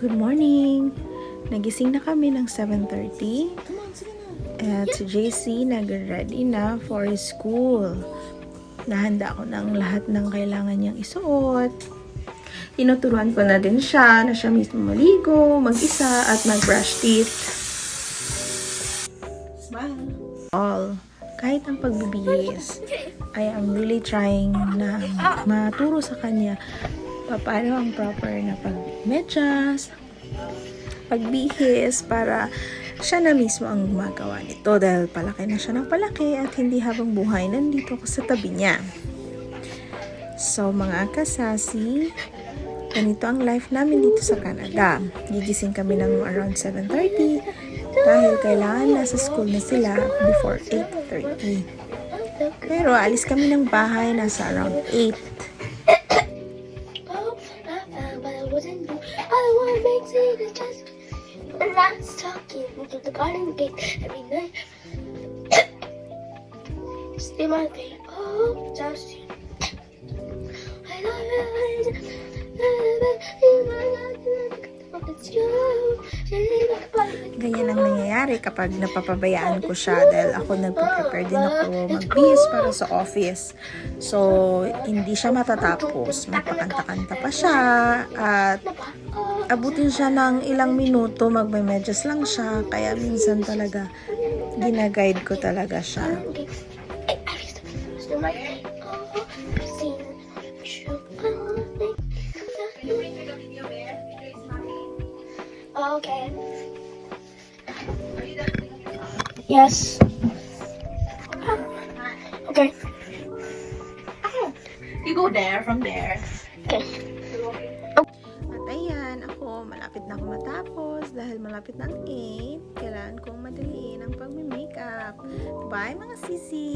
Good morning! Nagising na kami ng 7:30 at si JC nag-ready na for school. Nahanda ko ng lahat ng kailangan niyang isuot. Tinuturuan ko na din siya na siya mismo maligo, mag-isa at mag-brush teeth. Smile! All. Kahit ang pagbibihis, I am really trying na maturo sa kanya paano ang proper na pagmedyas, pagbihis, para siya na mismo ang gumagawa nito dahil palaki na siya ng palaki at hindi habang buhay nandito ako sa tabi niya. So mga kasasi, ganito ang life namin dito sa Canada. Gigising kami ng around 7:30 dahil kailangan nasa school na sila before 8:30. Pero alis kami ng bahay nasa around 8. To the garden gate every night. Stay my feet up, just you. I love you. It's you. Ganyan ang nangyayari kapag napapabayaan ko siya dahil ako nagpe-prepare din ako magbihis para sa office. So, hindi siya matatapos. Magpakanta-kanta pa siya at abutin siya ng ilang minuto, magme-medyas lang siya. Kaya minsan talaga, ginaguide ko talaga siya. Okay. Yes. Okay. You go there, from there. Okay. At ayan, ako, malapit na ako matapos dahil malapit na ang 8. Kailangan kong madaliin ang pag-makeup. Bye mga sisi!